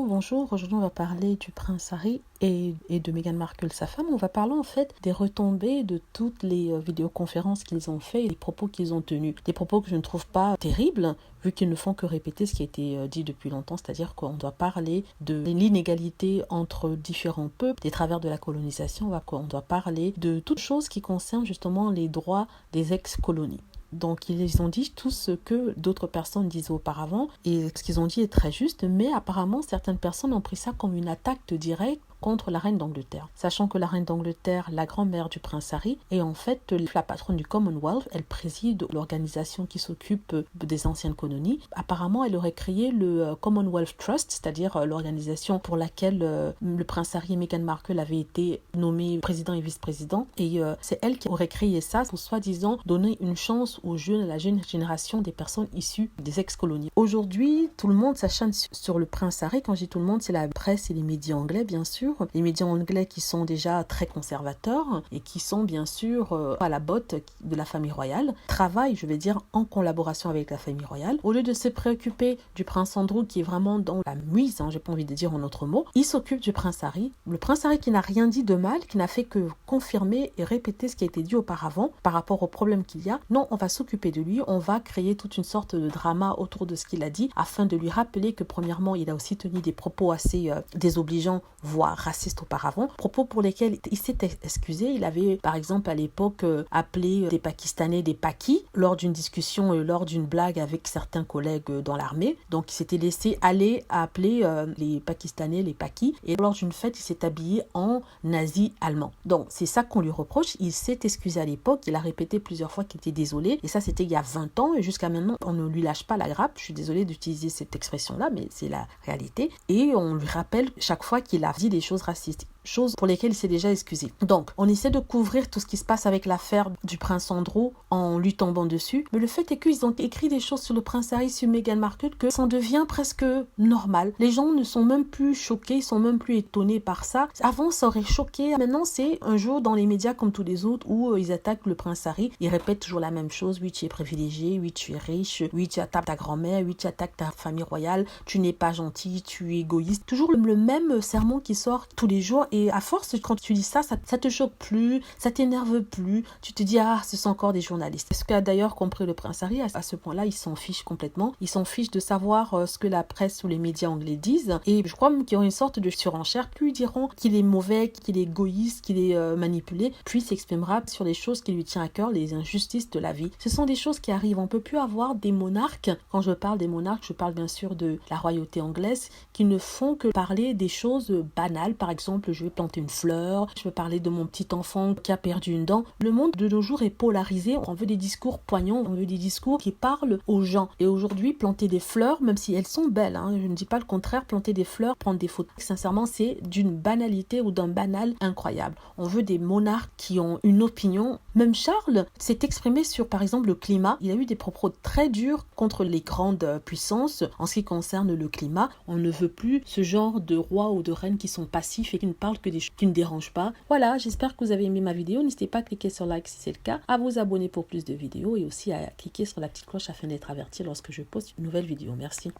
bonjour. Aujourd'hui, on va parler du prince Harry et de Meghan Markle, sa femme. On va parler en fait des retombées de toutes les vidéoconférences qu'ils ont fait et des propos qu'ils ont tenus. Des propos que je ne trouve pas terribles, vu qu'ils ne font que répéter ce qui a été dit depuis longtemps, c'est-à-dire qu'on doit parler de l'inégalité entre différents peuples, des travers de la colonisation, on doit parler de toutes choses qui concernent justement les droits des ex-colonies. Donc ils ont dit tout ce que d'autres personnes disaient auparavant et ce qu'ils ont dit est très juste, mais apparemment certaines personnes ont pris ça comme une attaque directe contre la reine d'Angleterre, sachant que la reine d'Angleterre, la grand-mère du prince Harry, est en fait la patronne du Commonwealth. Elle préside l'organisation qui s'occupe des anciennes colonies. Apparemment, elle aurait créé le Commonwealth Trust, c'est-à-dire l'organisation pour laquelle le prince Harry et Meghan Markle avaient été nommés président et vice-président. Et c'est elle qui aurait créé ça pour soi-disant donner une chance aux jeunes, à la jeune génération des personnes issues des ex-colonies. Aujourd'hui, tout le monde s'acharne sur le prince Harry. Quand je dis tout le monde, c'est la presse et les médias anglais, bien sûr. Les médias anglais qui sont déjà très conservateurs et qui sont bien sûr à la botte de la famille royale, travaillent, je vais dire, en collaboration avec la famille royale. Au lieu de se préoccuper du prince Andrew qui est vraiment dans la muise, j'ai pas envie de dire en autre mot, il s'occupe du prince Harry. Le prince Harry qui n'a rien dit de mal, qui n'a fait que confirmer et répéter ce qui a été dit auparavant par rapport aux problèmes qu'il y a. Non, on va s'occuper de lui, on va créer toute une sorte de drama autour de ce qu'il a dit afin de lui rappeler que premièrement, il a aussi tenu des propos assez désobligeants, voire raciste auparavant, propos pour lesquels il s'est excusé. Il avait par exemple à l'époque appelé des Pakistanais des Pakis lors d'une discussion, lors d'une blague avec certains collègues dans l'armée. Donc il s'était laissé aller à appeler les Pakistanais les Pakis et lors d'une fête il s'est habillé en nazi allemand. Donc c'est ça qu'on lui reproche. Il s'est excusé à l'époque, il a répété plusieurs fois qu'il était désolé et ça c'était il y a 20 ans et jusqu'à maintenant on ne lui lâche pas la grappe. Je suis désolée d'utiliser cette expression là mais c'est la réalité et on lui rappelle chaque fois qu'il a dit des choses racistes, choses pour lesquelles il s'est déjà excusé. Donc, on essaie de couvrir tout ce qui se passe avec l'affaire du prince Andrew en lui tombant dessus, mais le fait est qu'ils ont écrit des choses sur le prince Harry, sur Meghan Markle, que ça en devient presque normal. Les gens ne sont même plus choqués, ils sont même plus étonnés par ça. Avant, ça aurait choqué. Maintenant, c'est un jour dans les médias comme tous les autres où ils attaquent le prince Harry. Ils répètent toujours la même chose. Oui, tu es privilégié. Oui, tu es riche. Oui, tu attaques ta grand-mère. Oui, tu attaques ta famille royale. Tu n'es pas gentil. Tu es égoïste. Toujours le même sermon qui sort tous les jours. Et à force, quand tu dis ça te choque plus, ça t'énerve plus. Tu te dis, ah, ce sont encore des journalistes. Ce qu'a d'ailleurs compris le prince Harry, à ce point-là, il s'en fiche complètement. Il s'en fiche de savoir ce que la presse ou les médias anglais disent. Et je crois même qu'il y aura une sorte de surenchère. Plus ils diront qu'il est mauvais, qu'il est égoïste, qu'il est manipulé, puis il s'exprimera sur les choses qui lui tiennent à cœur, les injustices de la vie. Ce sont des choses qui arrivent. On ne peut plus avoir des monarques. Quand je parle des monarques, je parle bien sûr de la royauté anglaise, qui ne font que parler des choses banales. Par exemple, je vais planter une fleur, je vais parler de mon petit enfant qui a perdu une dent. Le monde de nos jours est polarisé, on veut des discours poignants, on veut des discours qui parlent aux gens. Et aujourd'hui, planter des fleurs, même si elles sont belles, je ne dis pas le contraire, planter des fleurs, prendre des photos, sincèrement, c'est d'une banalité ou d'un banal incroyable. On veut des monarques qui ont une opinion. Même Charles s'est exprimé sur, par exemple, le climat. Il a eu des propos très durs contre les grandes puissances en ce qui concerne le climat. On ne veut plus ce genre de rois ou de reines qui sont passifs et qui ne parlent que des choses qui ne dérangent pas. Voilà, j'espère que vous avez aimé ma vidéo. N'hésitez pas à cliquer sur like si c'est le cas, à vous abonner pour plus de vidéos et aussi à cliquer sur la petite cloche afin d'être averti lorsque je poste une nouvelle vidéo. Merci.